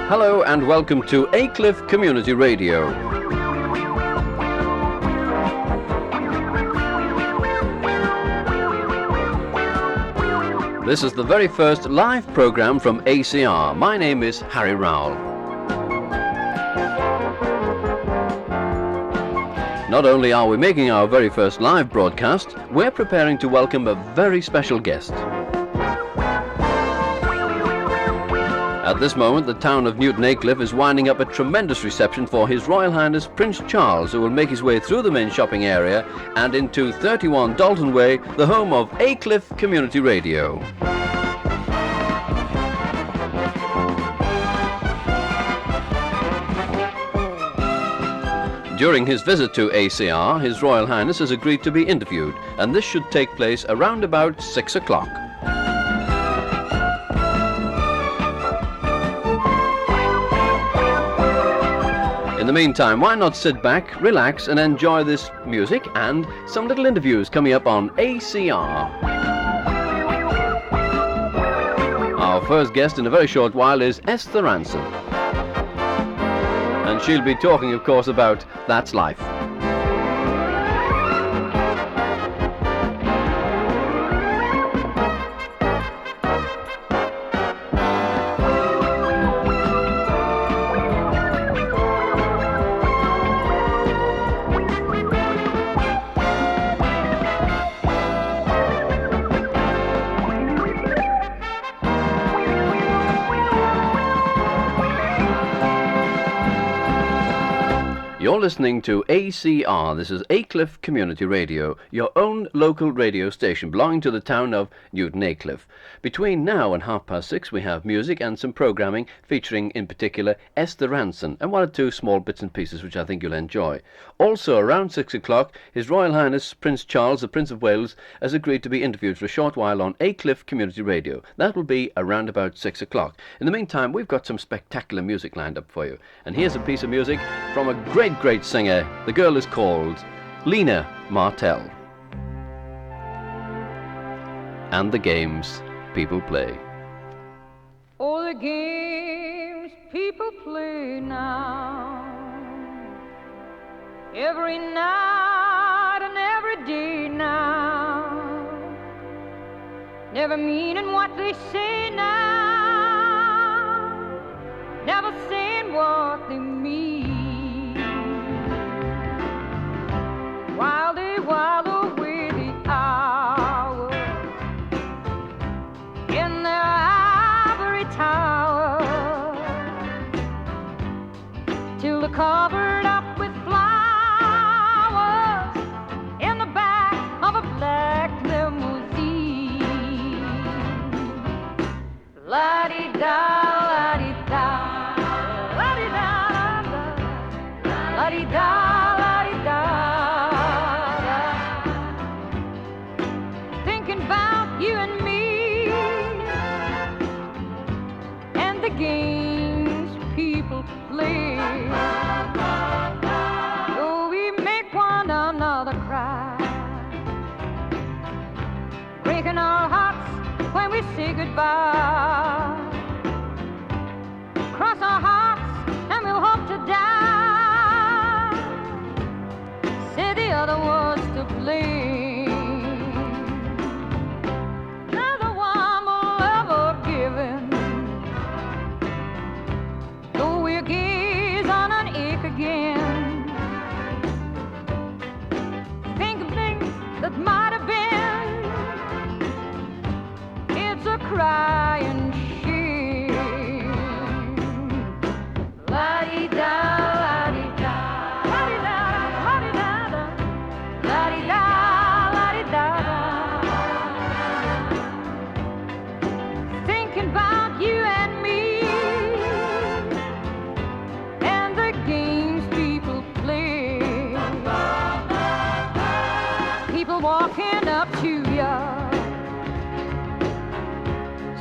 Hello and welcome to Aycliffe Community Radio. This is the very first live program from ACR. My name is Harry Rowell. Not only are we making our very first live broadcast, we're preparing to welcome a very special guest. At this moment, the town of Newton Aycliffe is winding up a tremendous reception for His Royal Highness Prince Charles, who will make his way through the main shopping area and into 31 Dalton Way, the home of Aycliffe Community Radio. During his visit to ACR, His Royal Highness has agreed to be interviewed, and this should take place around about 6 o'clock. In the meantime, why not sit back, relax, and enjoy this music and some little interviews coming up on ACR. Our first guest in a very short while is Esther Rantzen. And she'll be talking, of course, about That's Life. You're listening to ACR. This is Aycliffe Community Radio, your own local radio station belonging to the town of Newton Aycliffe. Between now and 6:30 we have music and some programming featuring in particular Esther Rantzen and one or two small bits and pieces which I think you'll enjoy. Also around 6 o'clock, His Royal Highness Prince Charles, the Prince of Wales, has agreed to be interviewed for a short while on Aycliffe Community Radio. That will be around about 6 o'clock. In the meantime, we've got some spectacular music lined up for you. And here's a piece of music from a great singer. The girl is called Lena Martell. And the games people play. Oh, the games people play now, every night and every day now, never meaning what they say now, never saying what they mean. While they while away the hours in their ivory tower, till they're covered up with flowers in the back of a black limousine. La-di-da, la-di-da, la-di-da, la-di-da. You and me and the games people play. Oh, we make one another cry, breaking our hearts when we say goodbye. Cross our hearts and we'll hope to die. Say the other was to blame. Though we'll gaze on an ache again, think of things that might have been. It's a crying shame. La-di-da, la-di-da, la-di-da, la-di-da, la-di-da, la-di-da. Thinking about you and me and the games people play. People walking up to you,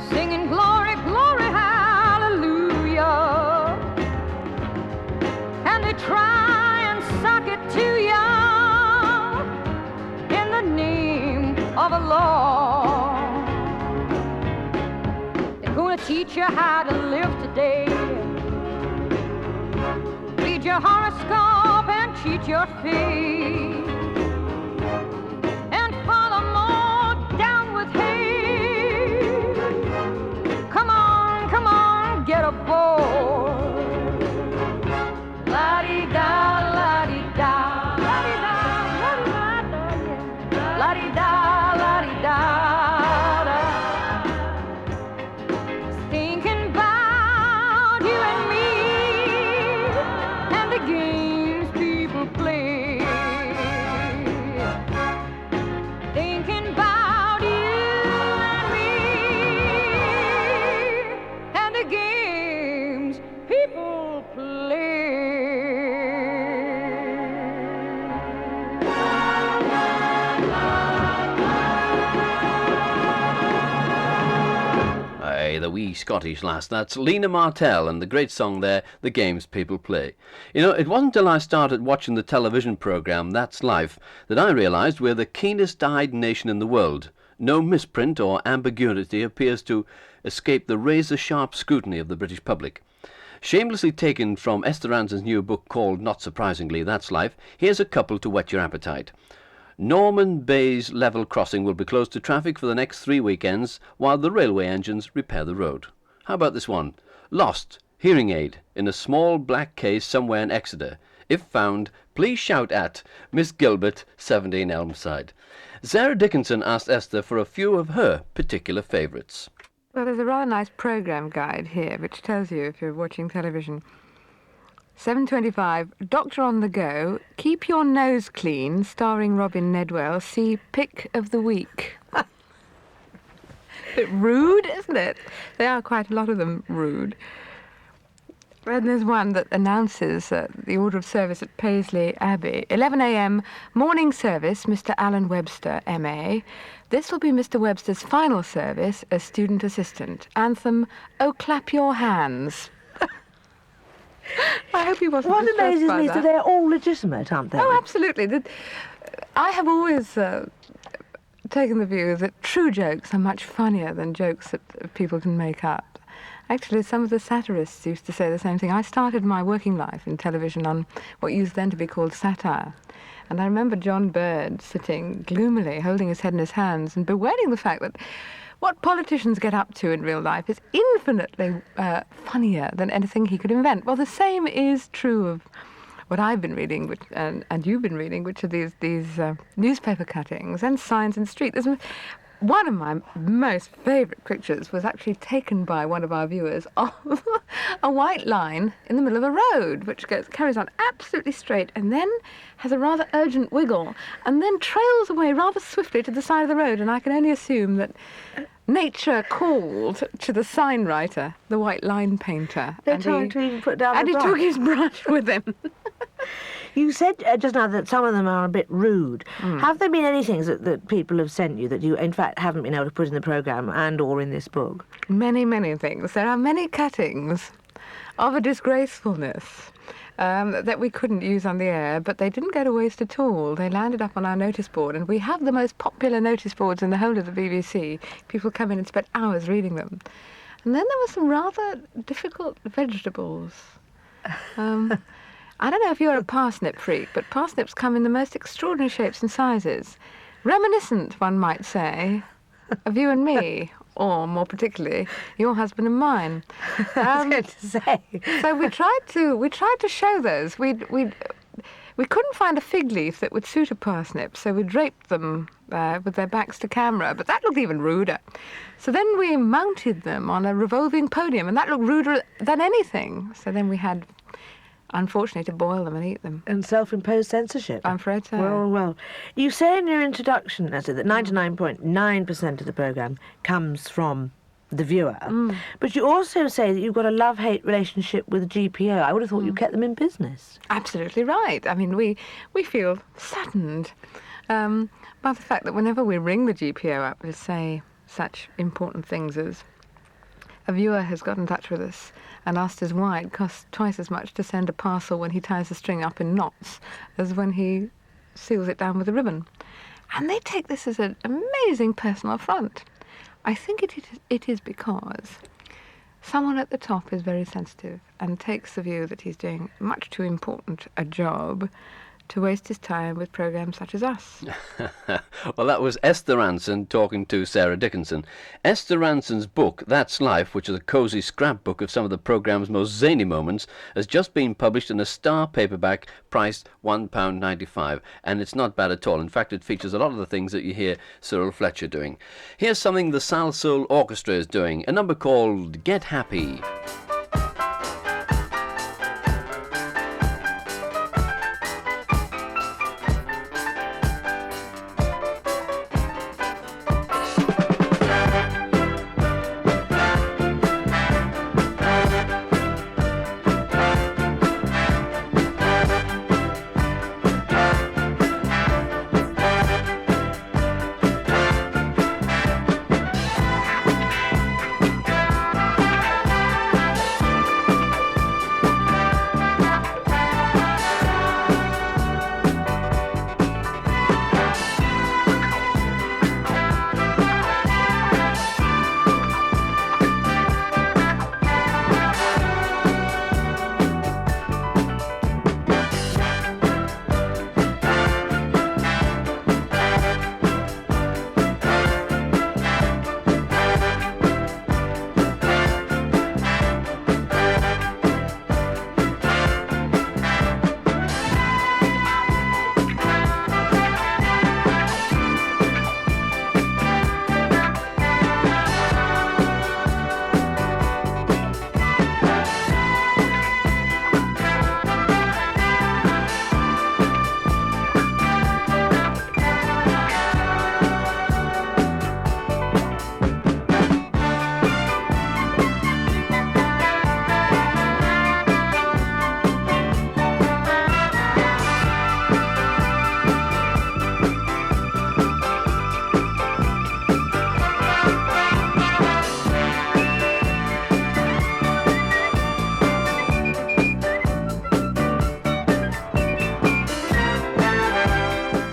singing glory, glory, hallelujah. And they try and suck it to you in the name of a law. They're gonna teach you how to live today. your horoscope and cheat your fate, and follow more down with hate. Come on, get aboard. La-dee-da, la-dee-da, la-dee-da, la-dee-da, yeah. La-dee-da, la-dee-da, thinking about you and me and the games people play. Thinking about you and me and the games people play. Aye, the wee Scottish lass. That's Lena Martell and the great song there, The Games People Play. You know, it wasn't till I started watching the television programme That's Life that I realised we're the keenest-eyed nation in the world. No misprint or ambiguity appears to escape the razor-sharp scrutiny of the British public. Shamelessly taken from Esther Rantzen's new book called, not surprisingly, That's Life, here's a couple to whet your appetite. Norman Bay's level crossing will be closed to traffic for the next 3 weekends while the railway engines repair the road. How about this one? Lost hearing aid in a small black case somewhere in Exeter. If found, please shout at Miss Gilbert, 17 Elmside. Sarah Dickinson asked Esther for a few of her particular favourites. Well, there's a rather nice programme guide here which tells you if you're watching television. 7:25, Doctor on the Go, Keep Your Nose Clean, starring Robin Nedwell, see Pick of the Week. Bit rude, isn't it? They are quite a lot of them rude. And there's one that announces the order of service at Paisley Abbey. 11 a.m, morning service, Mr. Alan Webster, M.A. This will be Mr. Webster's final service as student assistant. Anthem, Oh Clap Your Hands. I hope he wasn't What distressed amazes by me is that. that they're all legitimate, aren't they? Oh, absolutely. I have always taken the view that true jokes are much funnier than jokes that people can make up. Actually, some of the satirists used to say the same thing. I started my working life in television on what used then to be called satire. And I remember John Bird sitting gloomily, holding his head in his hands and bewailing the fact that what politicians get up to in real life is infinitely funnier than anything he could invent. Well, the same is true of what I've been reading, and you've been reading, which are these newspaper cuttings and signs in the street. There's one of my most favourite pictures was actually taken by one of our viewers of a white line in the middle of a road, which carries on absolutely straight and then has a rather urgent wiggle and then trails away rather swiftly to the side of the road. And I can only assume that nature called to the sign writer, the white line painter. They tried to even put down the And he brush. took his brush with him. You said just now that some of them are a bit rude. Have there been any things that people have sent you that you, in fact, haven't been able to put in the programme and or in this book? Many, many things. There are many cuttings of a disgracefulness that we couldn't use on the air, but they didn't go to waste at all. They landed up on our notice board, and we have the most popular notice boards in the whole of the BBC. People come in and spend hours reading them. And then there were some rather difficult vegetables. I don't know if you're a parsnip freak, but parsnips come in the most extraordinary shapes and sizes. Reminiscent, one might say, of you and me, or more particularly, your husband and mine. I was going to say. So we tried to show those. We couldn't find a fig leaf that would suit a parsnip, so we draped them with their backs to camera, but that looked even ruder. So then we mounted them on a revolving podium, and that looked ruder than anything. So then we had, unfortunately, to boil them and eat them. And self-imposed censorship. I'm afraid so. Well. You say in your introduction, Esther, that 99.9% of the programme comes from the viewer. But you also say that you've got a love-hate relationship with the GPO. I would have thought you kept them in business. Absolutely right. I mean, we feel saddened by the fact that whenever we ring the GPO up to say such important things as a viewer has got in touch with us and asked us why it costs twice as much to send a parcel when he ties the string up in knots as when he seals it down with a ribbon. And they take this as an amazing personal affront. I think it is because someone at the top is very sensitive and takes the view that he's doing much too important a job to waste his time with programmes such as us. Well, that was Esther Rantzen talking to Sarah Dickinson. Esther Rantzen's book, That's Life, which is a cosy scrapbook of some of the programme's most zany moments, has just been published in a star paperback priced £1.95, and it's not bad at all. In fact, it features a lot of the things that you hear Cyril Fletcher doing. Here's something the Sal Soul Orchestra is doing, a number called Get Happy.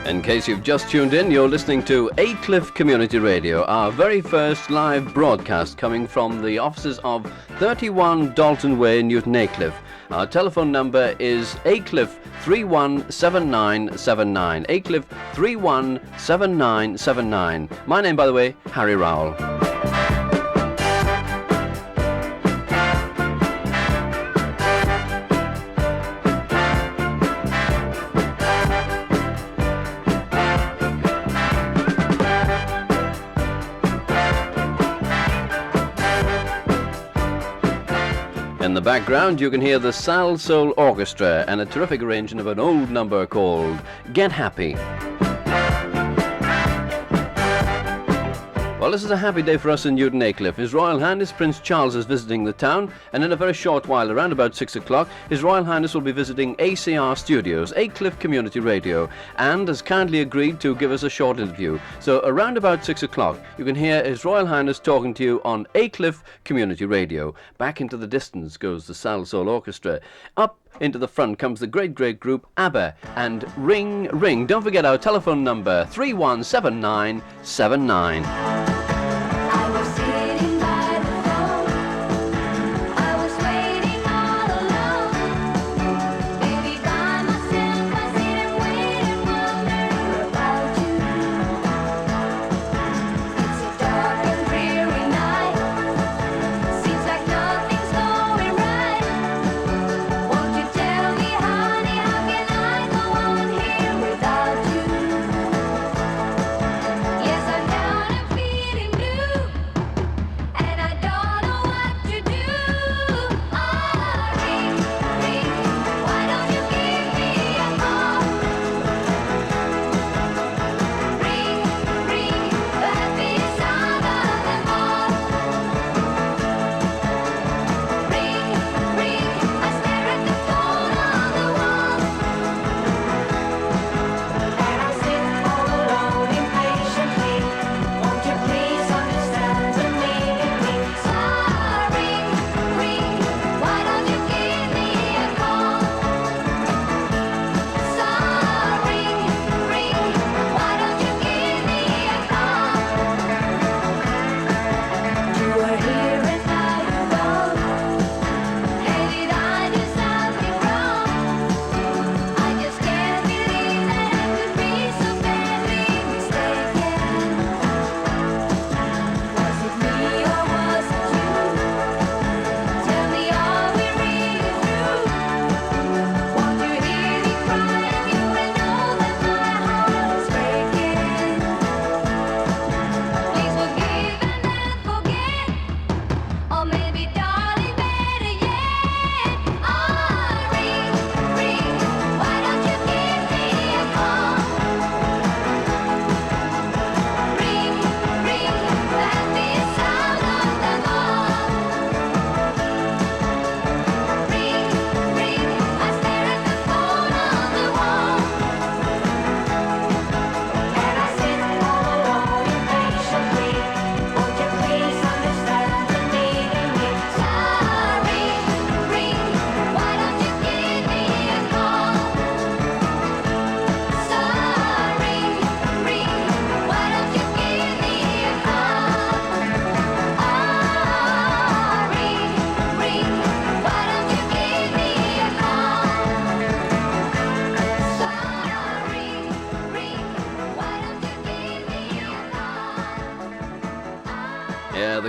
In case you've just tuned in, you're listening to Aycliffe Community Radio, our very first live broadcast coming from the offices of 31 Dalton Way, Newton Aycliffe. Our telephone number is Aycliffe 317979. Aycliffe 317979. My name, by the way, Harry Rowell. In the background, you can hear the Sal Soul Orchestra and a terrific arrangement of an old number called Get Happy. Well, this is a happy day for us in Newton Aycliffe. His Royal Highness Prince Charles is visiting the town, and in a very short while, around about 6 o'clock, His Royal Highness will be visiting ACR Studios, Aycliffe Community Radio, and has kindly agreed to give us a short interview. So around about 6 o'clock, you can hear His Royal Highness talking to you on Aycliffe Community Radio. Back into the distance goes the Sal Soul Orchestra. Up into the front comes the great group ABBA and Ring Ring. Don't forget our telephone number, 317979. Yes, I'm down and feeling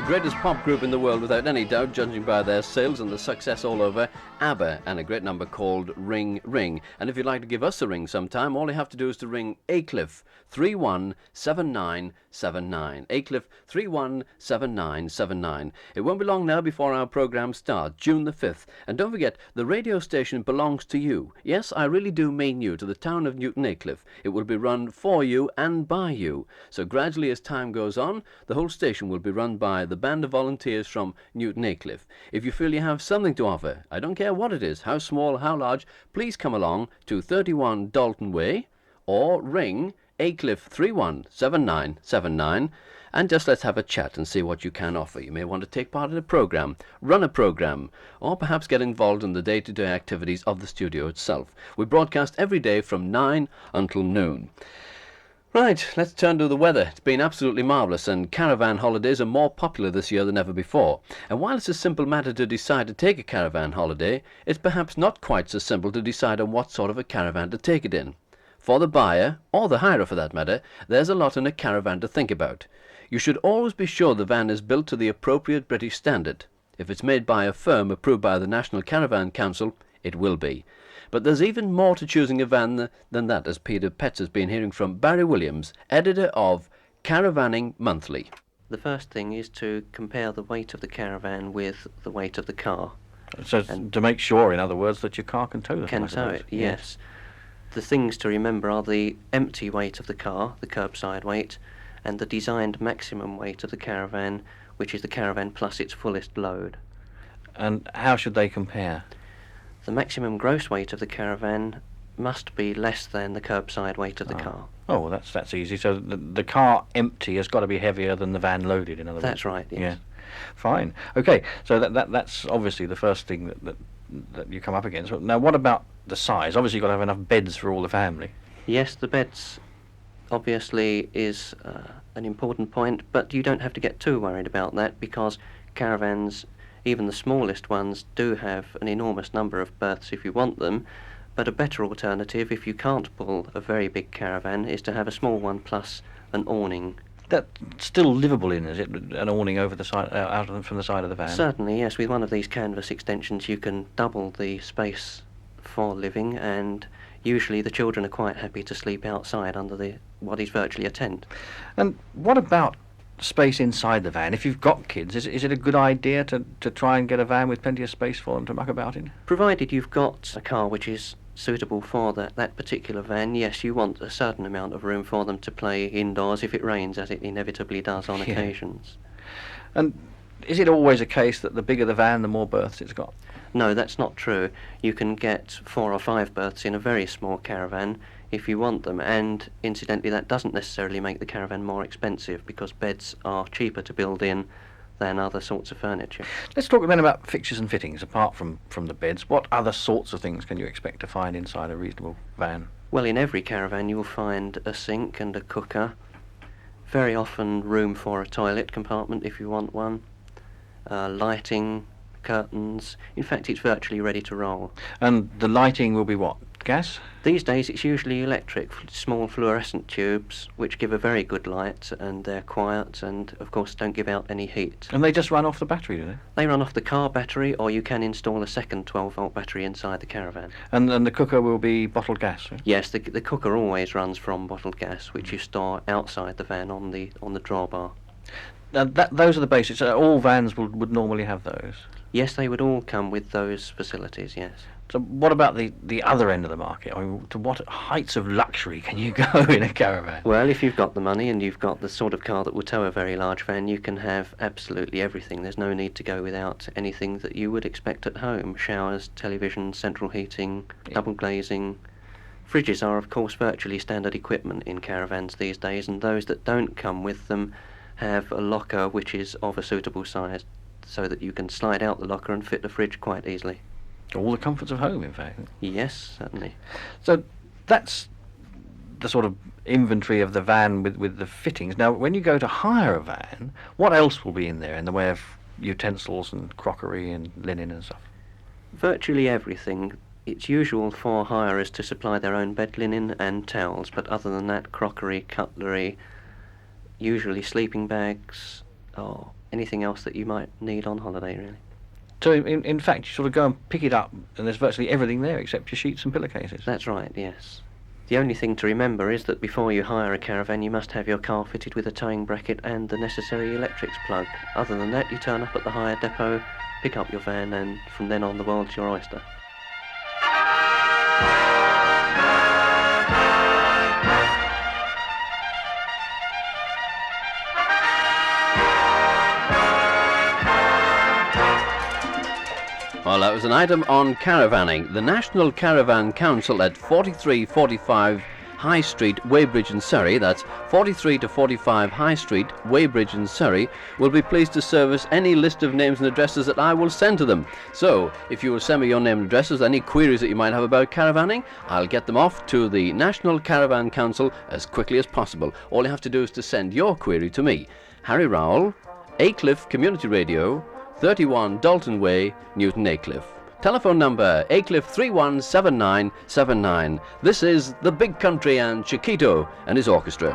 greatest pop group in the world without any doubt, judging by their sales and the success all over, ABBA, and a great number called Ring Ring. And if you'd like to give us a ring sometime, all you have to do is to ring Aycliffe 317979. Aycliffe 317979. It won't be long now before our programme starts, June the 5th. And don't forget, the radio station belongs to you. Yes, I really do mean you, to the town of Newton Aycliffe. It will be run for you and by you. So gradually as time goes on, the whole station will be run by the band of volunteers from Newton Aycliffe. If you feel you have something to offer, I don't care what it is, how small, how large, please come along to 31 Dalton Way or ring Aycliffe 317979 and just let's have a chat and see what you can offer. You may want to take part in a programme, run a programme, or perhaps get involved in the day-to-day activities of the studio itself. We broadcast every day from 9 until noon. Right, let's turn to the weather. It's been absolutely marvellous, and caravan holidays are more popular this year than ever before. And while it's a simple matter to decide to take a caravan holiday, it's perhaps not quite so simple to decide on what sort of a caravan to take it in. For the buyer, or the hirer for that matter, there's a lot in a caravan to think about. You should always be sure the van is built to the appropriate British standard. If it's made by a firm approved by the National Caravan Council, it will be. But there's even more to choosing a van than that, as Peter Petts has been hearing from Barry Williams, editor of Caravanning Monthly. The first thing is to compare the weight of the caravan with the weight of the car. So to make sure, in other words, that your car can tow the Can tow it, yes. The things to remember are the empty weight of the car, the curbside weight, and the designed maximum weight of the caravan, which is the caravan plus its fullest load. And how should they compare? The maximum gross weight of the caravan must be less than the curbside weight of the car. Oh, well, that's easy. So the car empty has got to be heavier than the van loaded, in other words. That's right, yes. Yeah. Fine. Okay, so that's obviously the first thing that you come up against. Now, what about the size? Obviously, you've got to have enough beds for all the family. Yes, the beds obviously is an important point, but you don't have to get too worried about that, because caravans, even the smallest ones, do have an enormous number of berths if you want them. But a better alternative, if you can't pull a very big caravan, is to have a small one plus an awning. That's still livable in, is it? An awning over the side, from the side of the van? Certainly, yes. With one of these canvas extensions, you can double the space for living, and usually the children are quite happy to sleep outside under what is virtually a tent. And what about space inside the van? If you've got kids, is it a good idea to try and get a van with plenty of space for them to muck about in? Provided you've got a car which is suitable for that particular van, yes, you want a certain amount of room for them to play indoors if it rains, as it inevitably does on occasions. And is it always a case that the bigger the van, the more berths it's got? No, that's not true. You can get 4 or 5 berths in a very small caravan if you want them, and incidentally that doesn't necessarily make the caravan more expensive, because beds are cheaper to build in than other sorts of furniture. Let's talk then about fixtures and fittings. Apart from the beds, what other sorts of things can you expect to find inside a reasonable van? Well, in every caravan you'll find a sink and a cooker, very often room for a toilet compartment if you want one, lighting, curtains. In fact, it's virtually ready to roll. And the lighting will be what? Gas? These days it's usually electric, small fluorescent tubes which give a very good light, and they're quiet and of course don't give out any heat. And they just run off the battery, do they? They run off the car battery, or you can install a second 12-volt battery inside the caravan. And the cooker will be bottled gas, right? Yes, the cooker always runs from bottled gas, which you store outside the van on the drawbar. Those are the basics. All vans would normally have those? Yes, they would all come with those facilities, yes. So what about the other end of the market? I mean, to what heights of luxury can you go in a caravan? Well, if you've got the money and you've got the sort of car that will tow a very large van, you can have absolutely everything. There's no need to go without anything that you would expect at home. Showers, television, central heating, double glazing. Fridges are, of course, virtually standard equipment in caravans these days, and those that don't come with them have a locker which is of a suitable size, so that you can slide out the locker and fit the fridge quite easily. All the comforts of home, in fact. Yes, certainly. So that's the sort of inventory of the van with the fittings. Now, when you go to hire a van, what else will be in there in the way of utensils and crockery and linen and stuff? Virtually everything. It's usual for hirers to supply their own bed linen and towels, but other than that, crockery, cutlery, usually sleeping bags, or anything else that you might need on holiday, really. So in fact, you sort of go and pick it up, and there's virtually everything there except your sheets and pillowcases. That's right, yes. The only thing to remember is that before you hire a caravan, you must have your car fitted with a towing bracket and the necessary electrics plug. Other than that, you turn up at the hire depot, pick up your van, and from then on, the world's your oyster. Well, that was an item on caravanning. The National Caravan Council at 4345 High Street, Weybridge in Surrey, that's 43 to 45 High Street, Weybridge in Surrey, will be pleased to service any list of names and addresses that I will send to them. So, if you will send me your name and addresses, any queries that you might have about caravanning, I'll get them off to the National Caravan Council as quickly as possible. All you have to do is to send your query to me. Harry Rowell, Aycliffe Community Radio, 31 Dalton Way, Newton Aycliffe. Telephone number Aycliffe 317979. This is The Big Country and Chiquito and his orchestra.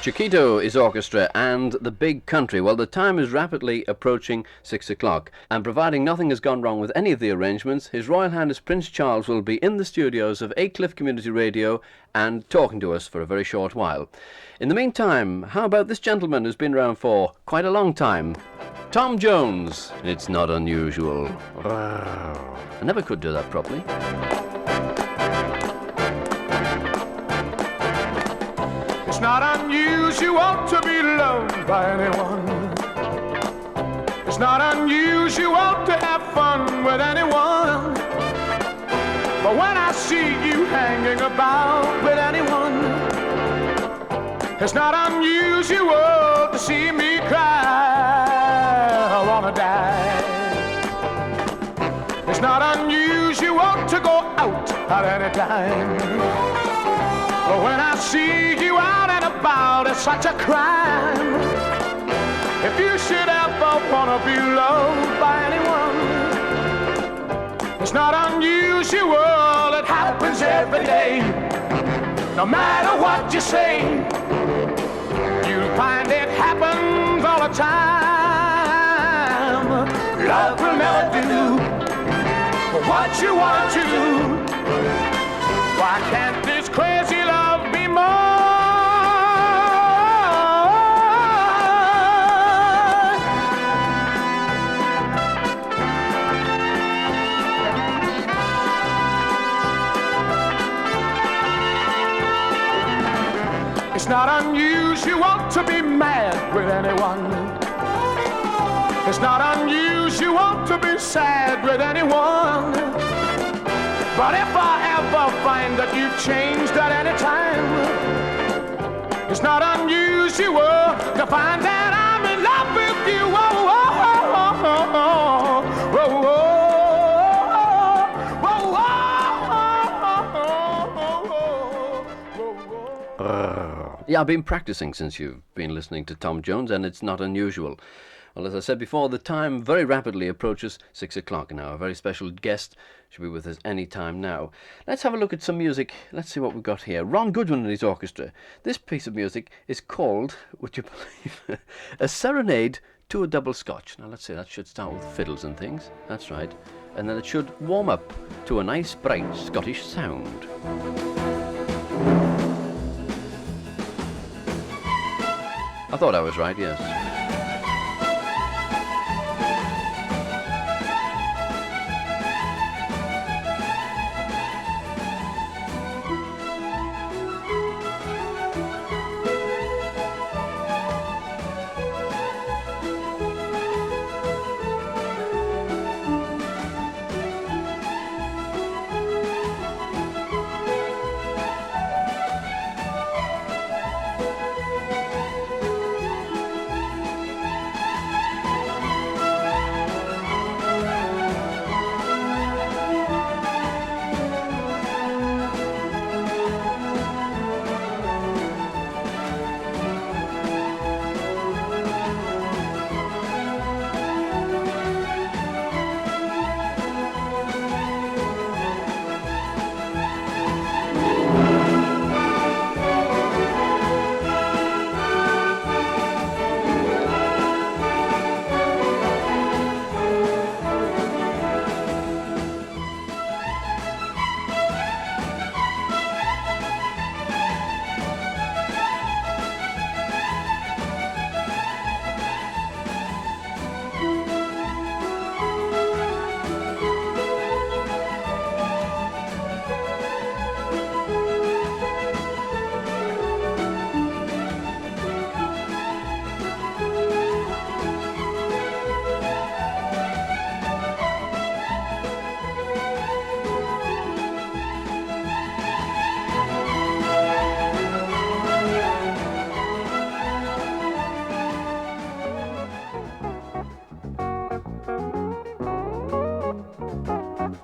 Chiquito is orchestra and The Big Country. Well, the time is rapidly approaching 6 o'clock, and providing nothing has gone wrong with any of the arrangements, His Royal Highness Prince Charles will be in the studios of Aycliffe Community Radio and talking to us for a very short while. In the meantime, how about this gentleman who's been around for quite a long time? Tom Jones. It's not unusual. I never could do that properly. It's not unusual to be loved by anyone. It's not unusual to have fun with anyone. But when I see you hanging about with anyone, it's not unusual to see me cry. I wanna die. It's not unusual to go out at any time. But when I see you out and about, it's such a crime. If you should ever wanna be loved by anyone, it's not unusual, it happens every day. No matter what you say, you'll find it happens all the time. Love will never do what you want to do. Why can't this crazy love be more? It's not unusual to be mad with anyone. It's not unusual to be sad with anyone. But if I ever find that you've changed at any time, it's not unusual to find that I'm in love with you. Oh, oh, oh, oh, oh, oh, Yeah, I've been practicing since you've been listening to Tom Jones, and it's not unusual. Well, as I said before, the time very rapidly approaches 6 o'clock now. A very special guest should be with us any time now. Let's have a look at some music. Let's see what we've got here. Ron Goodwin and his orchestra. This piece of music is called, would you believe, a Serenade to a Double Scotch. Now, let's see, that should start with fiddles and things. That's right. And then it should warm up to a nice, bright Scottish sound. I thought I was right, yes.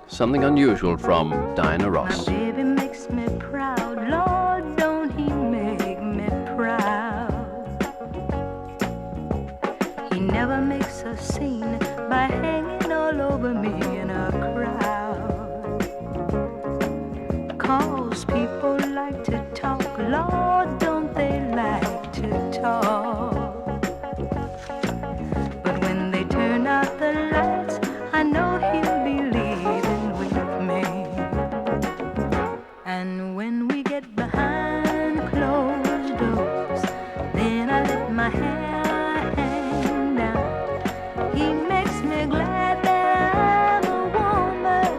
Something unusual from Diana Ross. My baby makes me proud, Lord, don't he make me proud. He never makes a scene by hanging all over me in a crowd. 'Cause people like to talk, Lord, don't they like to talk. But when they turn out the lights, I know he'll be leaving with me. And when we get behind closed doors, then I let my hair hang down. He makes me glad that I'm a woman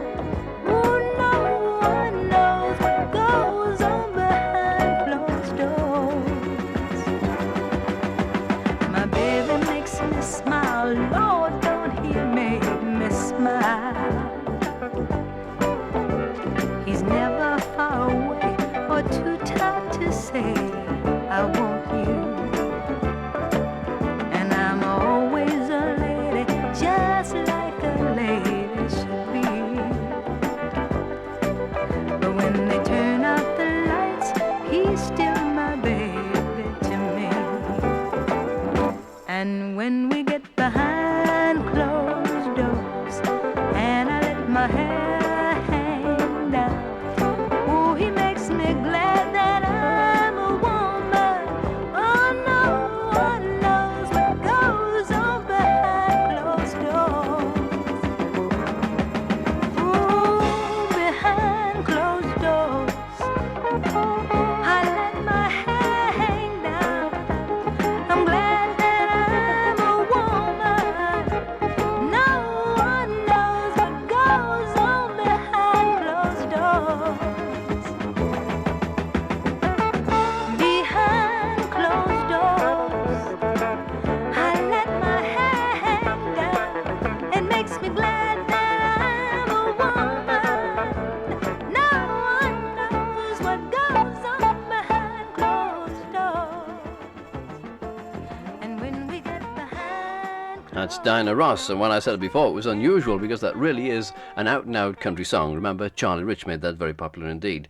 who no one knows what goes That's Diana Ross, and when I said it before, it was unusual because that really is an out-and-out country song. Remember, Charlie Rich made that very popular indeed.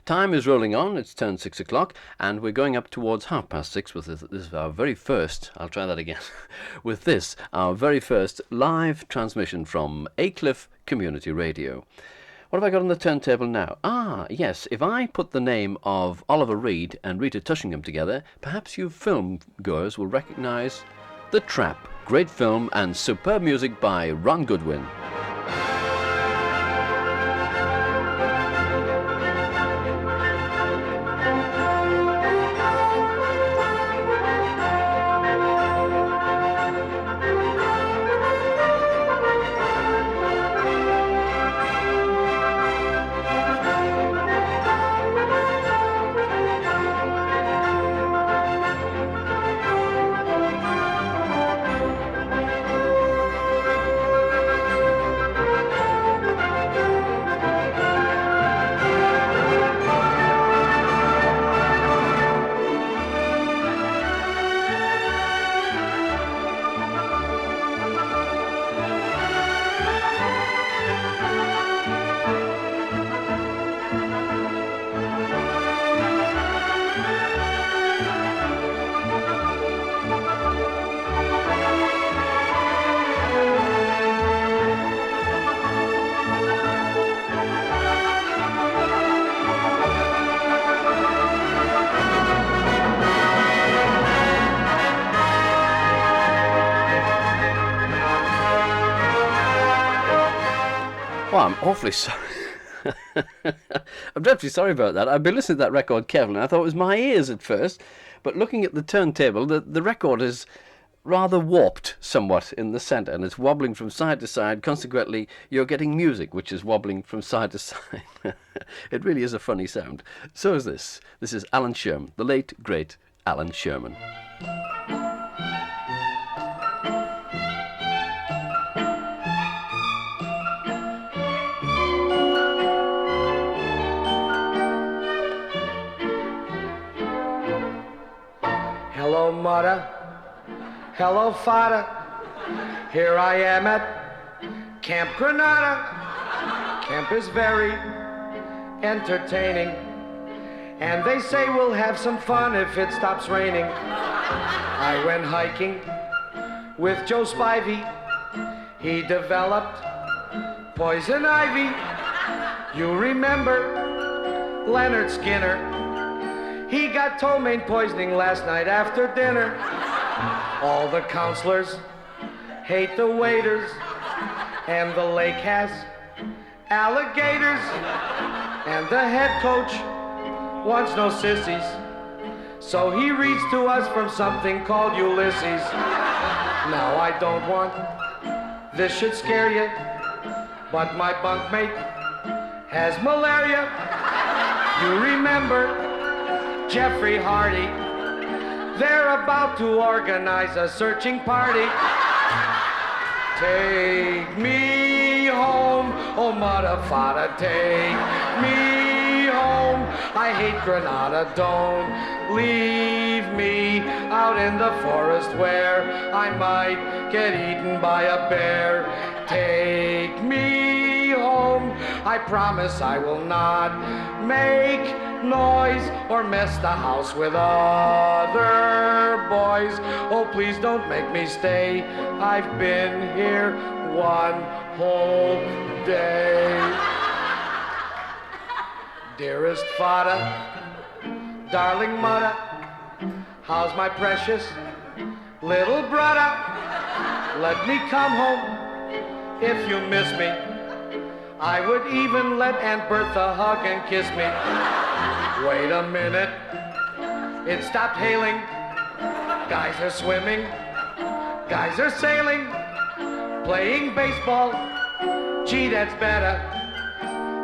Time is rolling on, it's turned 6 o'clock, and we're going up towards 6:30 with this is our very first, I'll try that again, with this, our very first live transmission from Aycliffe Community Radio. What have I got on the turntable now? Ah, yes, if I put the name of Oliver Reed and Rita Tushingham together, perhaps you film goers will recognise The Trap. Great film and superb music by Ron Goodwin. Well, I'm awfully sorry. I'm dreadfully sorry about that. I've been listening to that record carefully, and I thought it was my ears at first, but looking at the turntable, the record is rather warped somewhat in the centre, and it's wobbling from side to side. Consequently, you're getting music which is wobbling from side to side. It really is a funny sound. So is this. This is Alan Sherman, the late, great Alan Sherman. Hello, mother. Hello, father. Here I am at Camp Granada. Camp is very entertaining, and they say we'll have some fun if it stops raining. I went hiking with Joe Spivey. He developed poison ivy. You remember Leonard Skinner? He got ptomaine poisoning last night after dinner. All the counselors hate the waiters, and the lake has alligators, and the head coach wants no sissies, so he reads to us from something called Ulysses. Now I don't want this should scare you, but my bunkmate has malaria. You remember Jeffrey Hardy? They're about to organize a searching party. Take me home, oh mother, father, take me home. I hate Granada, don't leave me out in the forest where I might get eaten by a bear. Take me home, I promise I will not make noise or mess the house with other boys. Oh, please don't make me stay. I've been here one whole day. Dearest father, darling mother, how's my precious little brother? Let me come home if you miss me. I would even let Aunt Bertha hug and kiss me. Wait a minute, it stopped hailing. Guys are swimming, guys are sailing, playing baseball. Gee, that's better.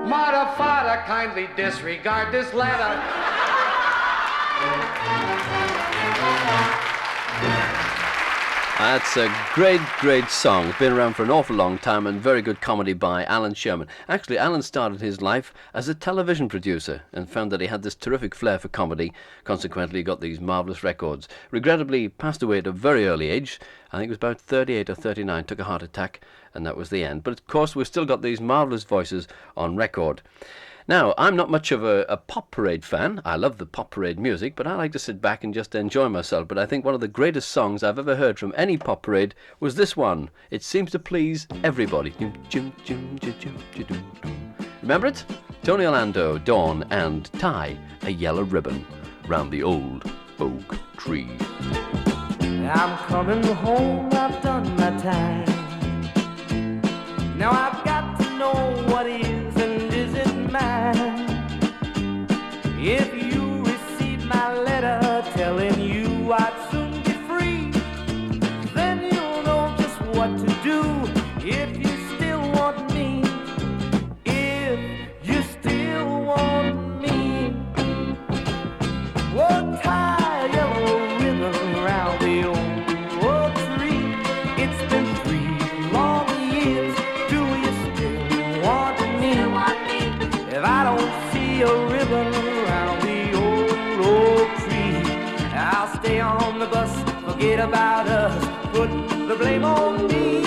Mother, father, kindly disregard this letter. That's a great, great song. It's been around for an awful long time, and very good comedy by Alan Sherman. Actually, Alan started his life as a television producer and found that he had this terrific flair for comedy. Consequently, he got these marvellous records. Regrettably, he passed away at a very early age. I think it was about 38 or 39, took a heart attack, and that was the end. But of course, we've still got these marvellous voices on record. Now, I'm not much of a pop parade fan. I love the pop parade music, but I like to sit back and just enjoy myself. But I think one of the greatest songs I've ever heard from any pop parade was this one. It seems to please everybody. Remember it? Tony Orlando, Dawn, and Tie a Yellow Ribbon Round the Old Oak Tree. I'm coming home, I've done my time. Now I've got to know what is and isn't mine. If you receive my letter telling you I'd soon be free, then you'll know just what to do if you still want me. If you still want me, oh, tie a yellow ribbon around the old oak tree. It's been 3 long years. Do you still want me? If I don't see a ribbon around the old oak tree, I'll stay on the bus, forget about us, put the blame on me.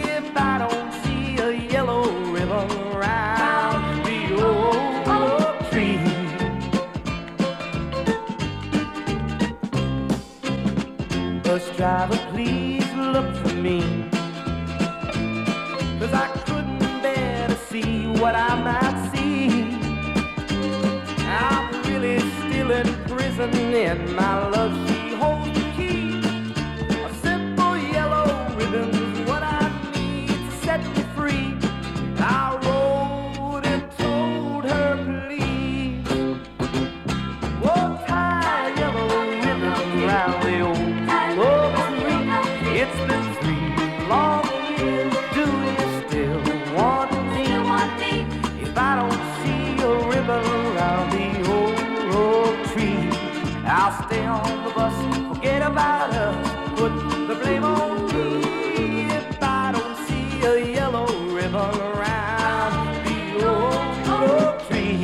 If I don't see a yellow ribbon around the old oak tree. Bus driver, please look for me, 'cause I couldn't bear to see what I might see. I'm really still in prison, and my love, she holds the key. A simple yellow ribbon's what I need to set me free. I wrote and told her, please, oh, tie a yellow ribbon round the old oak tree. It's been 3 long years. Do you still want me? If I don't see a ribbon around the old oak tree, I'll stay on the bus, forget about us, put the blame on me. If I don't see a yellow ribbon around the old oak tree.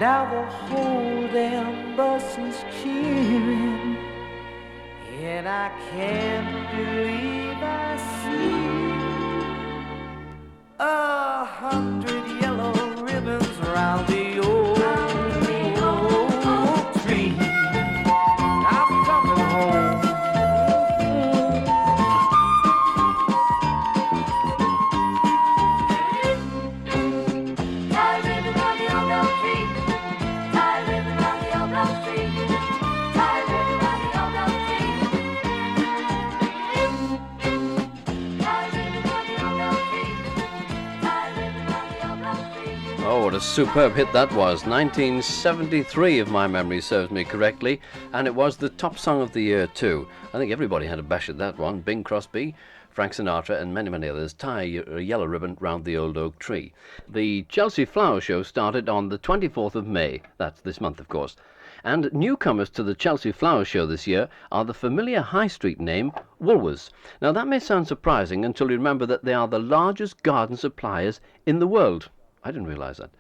Now the whole damn bus is cheering, and I can't believe I see 100 yellow ribbons around the old oak tree. I'm coming home. Tie a ribbon round the old oak tree. Tie a ribbon round the old oak tree. Tie a ribbon round the old oak tree. Tie a ribbon round the old oak tree. Tie a ribbon round the old oak tree. Oh, what a superb hit that was. 1973, if my memory serves me correctly. And it was the top song of the year, too. I think everybody had a bash at that one. Bing Crosby, Frank Sinatra, and many, many others. Tie a yellow ribbon round the old oak tree. The Chelsea Flower Show started on the 24th of May. That's this month, of course. And newcomers to the Chelsea Flower Show this year are the familiar high street name Woolworths. Now, that may sound surprising until you remember that they are the largest garden suppliers in the world. I didn't realise that.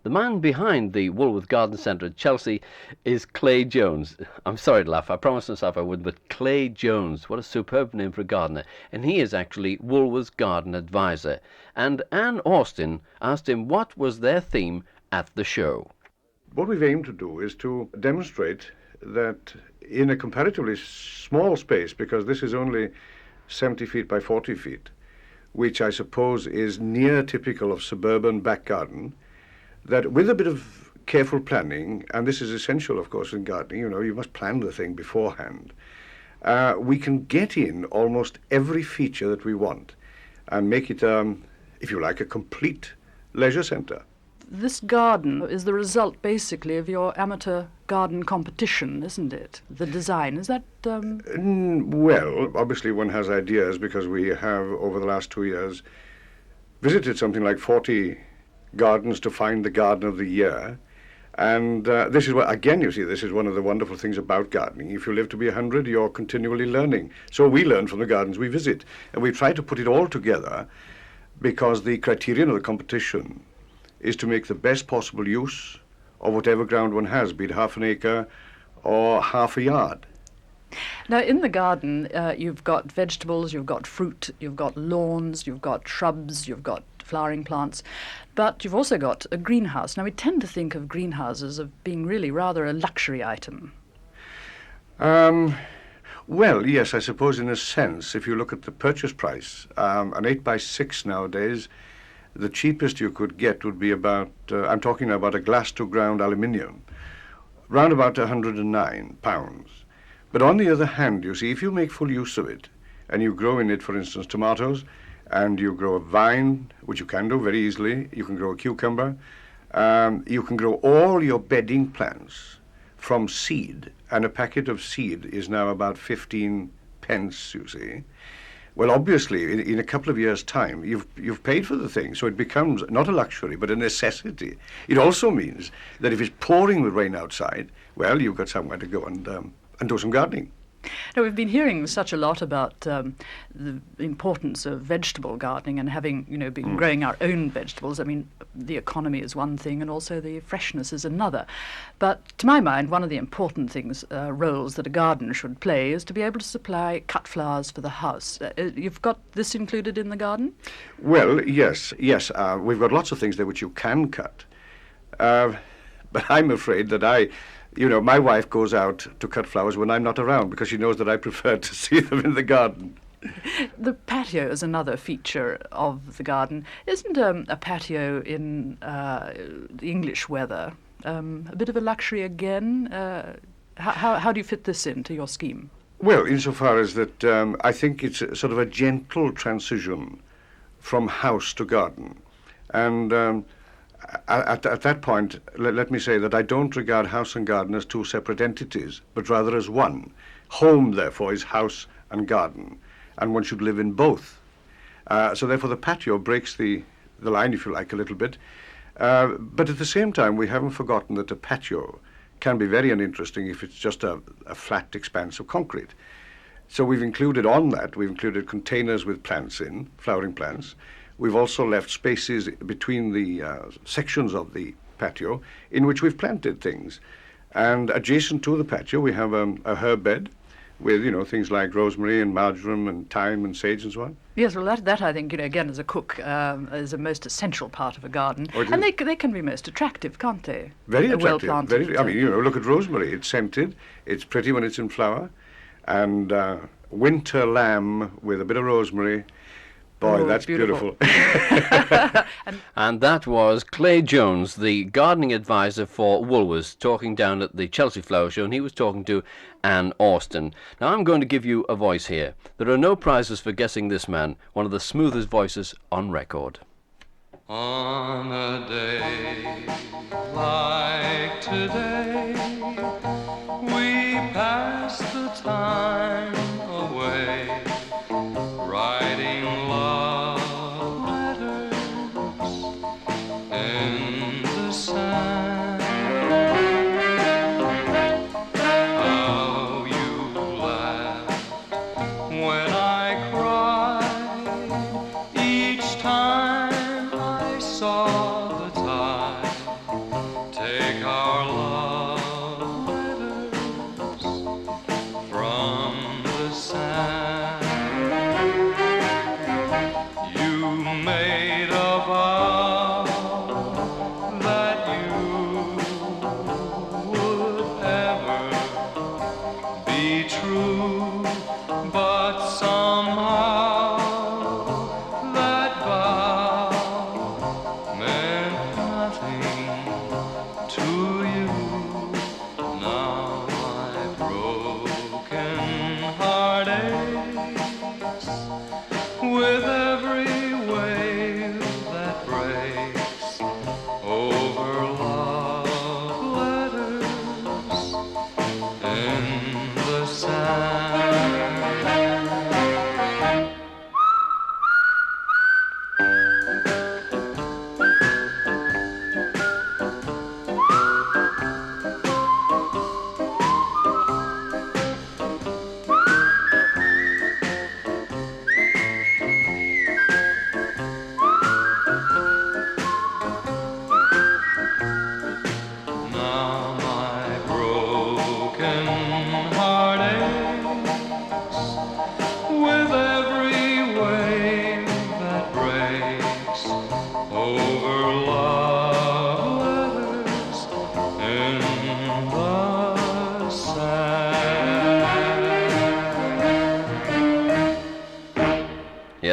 The man behind the Woolworth Garden Centre at Chelsea is Clay Jones. I'm sorry to laugh, I promised myself I wouldn't, but Clay Jones, what a superb name for a gardener. And he is actually Woolworth's garden advisor. And Anne Austin asked him what was their theme at the show. What we've aimed to do is to demonstrate that in a comparatively small space, because this is only 70 feet by 40 feet, which I suppose is near typical of suburban back garden, that with a bit of careful planning, and this is essential, of course, in gardening, you must plan the thing beforehand, we can get in almost every feature that we want and make it, if you like, a complete leisure centre. this garden is the result basically of your amateur garden competition, isn't it? The design, is that... Well, obviously one has ideas because we have, over the last 2 years, visited something like 40 gardens to find the garden of the year. And this is what, again, you see, this is one of the wonderful things about gardening. If you live to be 100, you're continually learning. So we learn from the gardens we visit. And we try to put it all together because the criterion of the competition is to make the best possible use of whatever ground one has, be it half an acre or half a yard. Now, in the garden, you've got vegetables, you've got fruit, you've got lawns, you've got shrubs, you've got flowering plants, but you've also got a greenhouse. Now, we tend to think of greenhouses as being really rather a luxury item. Well, yes, I suppose in a sense, if you look at the purchase price, an 8x6 nowadays, the cheapest you could get would be about, I'm talking about a glass-to-ground aluminium, round about £109. But on the other hand, you see, if you make full use of it, and you grow in it, for instance, tomatoes, and you grow a vine, which you can do very easily, you can grow a cucumber, you can grow all your bedding plants from seed, and a packet of seed is now about 15 pence, you see. Well, obviously, in a couple of years' time, you've paid for the thing, so it becomes not a luxury, but a necessity. It also means that if it's pouring with rain outside, well, you've got somewhere to go and do some gardening. Now, we've been hearing such a lot about the importance of vegetable gardening and having, been growing our own vegetables. I mean, the economy is one thing and also the freshness is another. But to my mind, one of the important roles that a garden should play is to be able to supply cut flowers for the house. You've got this included in the garden? Well, yes. We've got lots of things there which you can cut. But I'm afraid that my wife goes out to cut flowers when I'm not around because she knows that I prefer to see them in the garden. The patio is another feature of the garden. Isn't a patio in the English weather a bit of a luxury again? How do you fit this into your scheme? Well, insofar as that I think it's sort of a gentle transition from house to garden. And at that point, let me say that I don't regard house and garden as two separate entities, but rather as one. Home, therefore, is house and garden, and one should live in both. So therefore the patio breaks the line, if you like, a little bit. But at the same time, we haven't forgotten that a patio can be very uninteresting if it's just a flat expanse of concrete. So we've included containers with plants in, flowering plants. We've also left spaces between the sections of the patio in which we've planted things. And adjacent to the patio, we have a herb bed with, things like rosemary and marjoram and thyme and sage and so on. Yes, well, that I think, again, as a cook, is a most essential part of a garden. And they can be most attractive, can't they? Very attractive. Well-planted. Look at rosemary. It's scented. It's pretty when it's in flower. And winter lamb with a bit of rosemary. Boy, that's beautiful. And that was Clay Jones, the gardening advisor for Woolworths, talking down at the Chelsea Flower Show, and he was talking to Anne Austin. Now, I'm going to give you a voice here. There are no prizes for guessing this man, one of the smoothest voices on record. On a day like today, we pass the time away, writing love letters in the sand. How you laughed when I cried each time I saw the tide take our love letters from the sand. You made a vow that you would ever be true, but somehow that vow meant nothing to you. Now my broken heart aches with every wave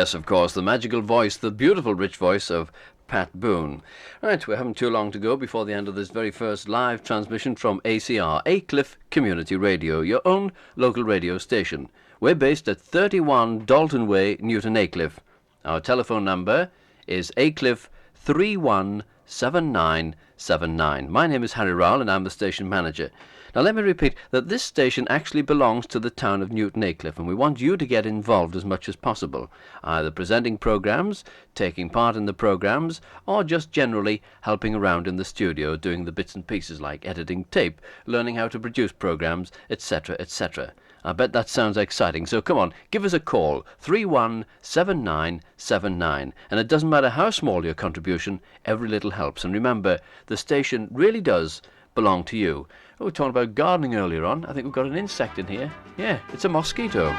yes, of course, the magical voice, the beautiful, rich voice of Pat Boone. Right, we haven't too long to go before the end of this very first live transmission from ACR, Aycliffe Community Radio, your own local radio station. We're based at 31 Dalton Way, Newton Aycliffe. Our telephone number is Aycliffe 317979. My name is Harry Rowell and I'm the station manager. Now let me repeat that this station actually belongs to the town of Newton Aycliffe, and we want you to get involved as much as possible, either presenting programmes, taking part in the programmes, or just generally helping around in the studio doing the bits and pieces like editing tape, learning how to produce programmes, etc., etc. I bet that sounds exciting, so come on, give us a call, 317979, and it doesn't matter how small your contribution, every little helps. And remember, the station really does belong to you. We were talking about gardening earlier on. I think we've got an insect in here. Yeah, it's a mosquito.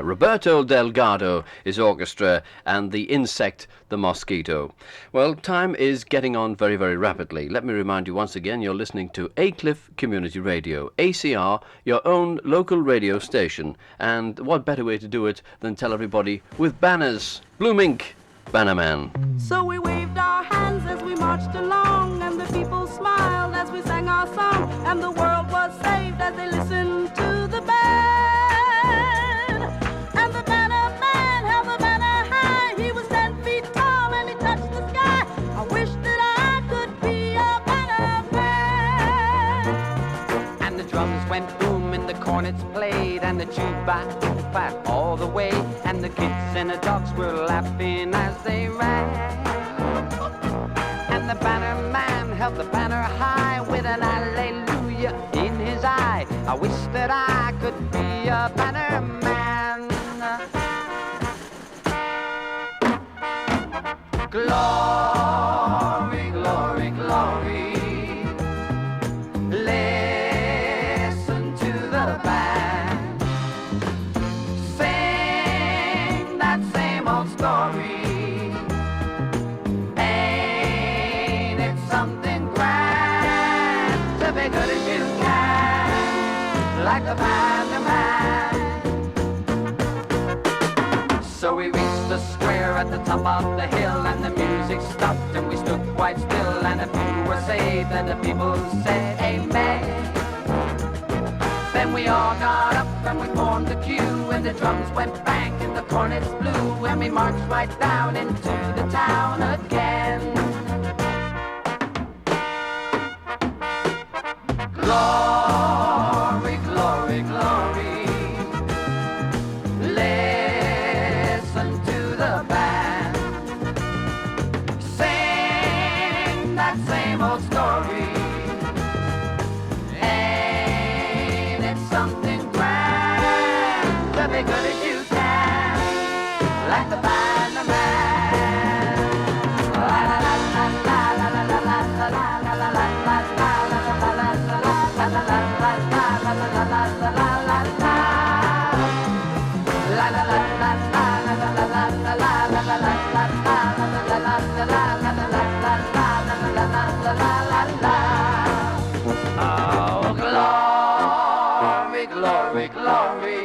Roberto Delgado, his orchestra, and the insect, the mosquito. Well, time is getting on very, very rapidly. Let me remind you once again, you're listening to Aycliffe Community Radio, ACR, your own local radio station. And what better way to do it than tell everybody with banners. Blue Ink, Bannerman. So we waved our hands as we marched along, and the people smiled as we sang our song, and the world was saved as they listened to the band. And the Bannerman held the banner high. He was 10 feet tall and he touched the sky. I wish that I could be a Bannerman. And the drums went boom and the cornets played, and the jukebox clapped all the way, and the kids and the dogs were laughing as they ran. And the Bannerman held the banner high with an hallelujah in his eye. I wish that I could be a Bannerman. Glory, glory, glory. Listen to the band. Sing that same old story. Ain't it something grand to be good as you can, like the Bannerman? So we reached the square at the top of the hill, and the music stopped and we stood quite still, and a few were saved and the people said amen. Then we all got up and we formed the queue, and the drums went bang and the cornets blew, and we marched right down into the town again. Glory, glory, glory. Listen to the band. Sing that same old story. Ain't it something grand to be good as you can, like the Bannerman? La la la la la la la la la la la la la Oh, glory, glory, glory.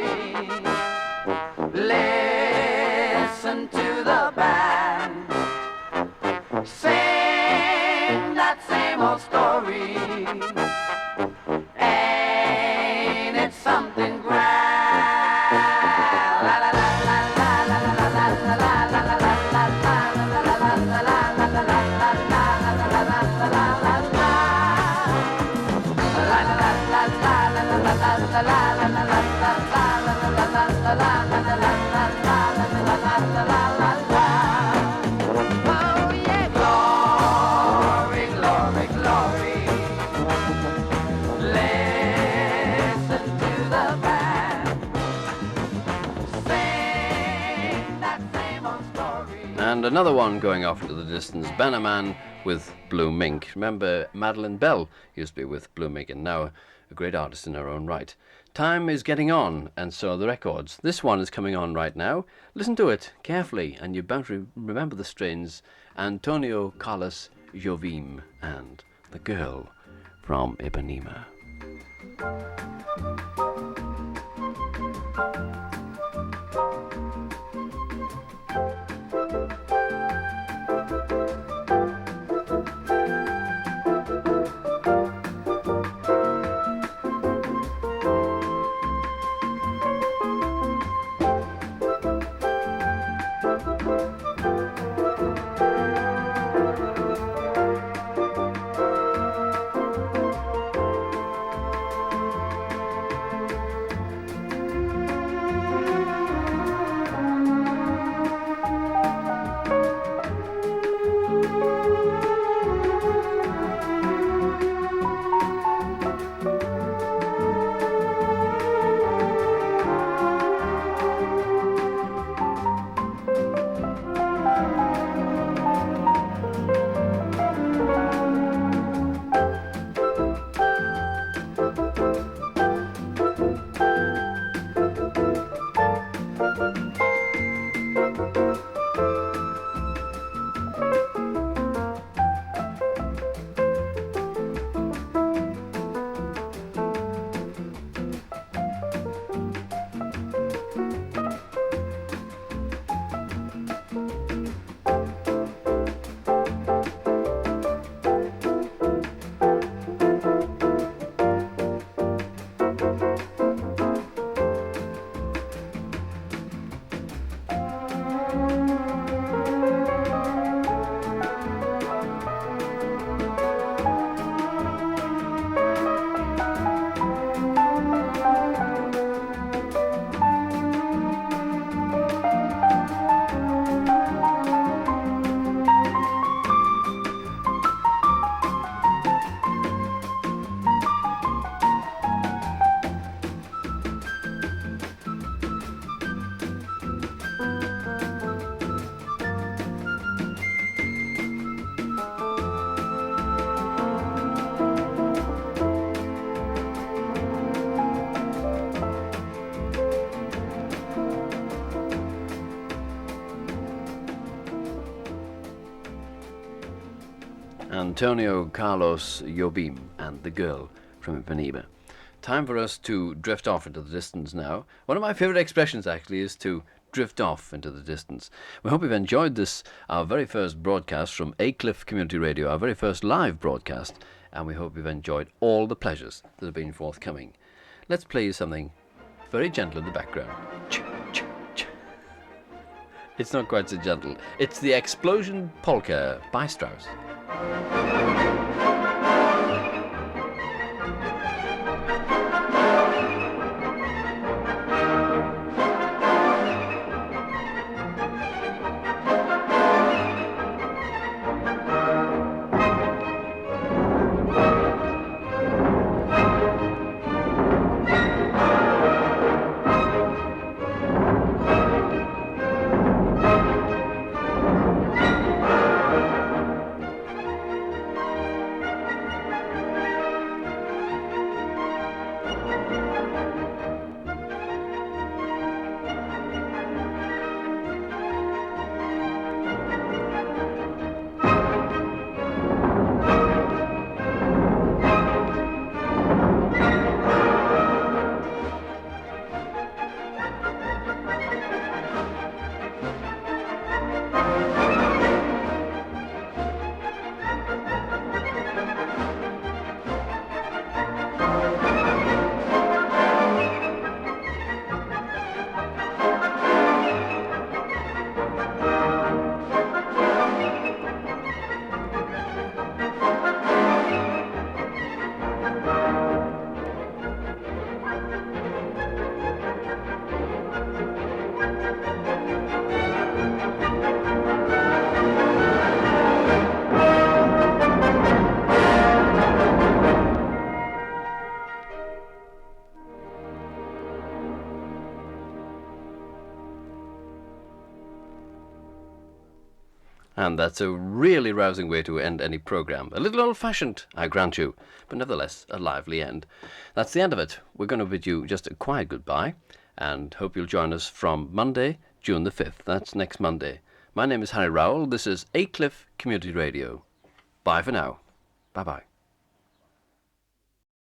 the band. Sing that same old story. Ain't it something grand? La la la la la la la la la la la la la la And another one going off into the distance, Bannerman with Blue Mink. Remember, Madeline Bell used to be with Blue Mink, and now a great artist in her own right. Time is getting on, and so are the records. This one is coming on right now. Listen to it carefully, and you're bound to remember the strains. Antonio Carlos Jobim and The Girl from Ipanema. Antonio Carlos Jobim and The Girl from Ipanema. Time for us to drift off into the distance now. One of my favourite expressions, actually, is to drift off into the distance. We hope you've enjoyed this, our very first broadcast from Aycliffe Community Radio, our very first live broadcast, and we hope you've enjoyed all the pleasures that have been forthcoming. Let's play you something very gentle in the background. It's not quite so gentle. It's the Explosion Polka by Strauss. And that's a really rousing way to end any programme. A little old-fashioned, I grant you, but nevertheless a lively end. That's the end of it. We're going to bid you just a quiet goodbye, and hope you'll join us from Monday, June the 5th. That's next Monday. My name is Harry Rowell. This is Aycliffe Community Radio. Bye for now. Bye-bye.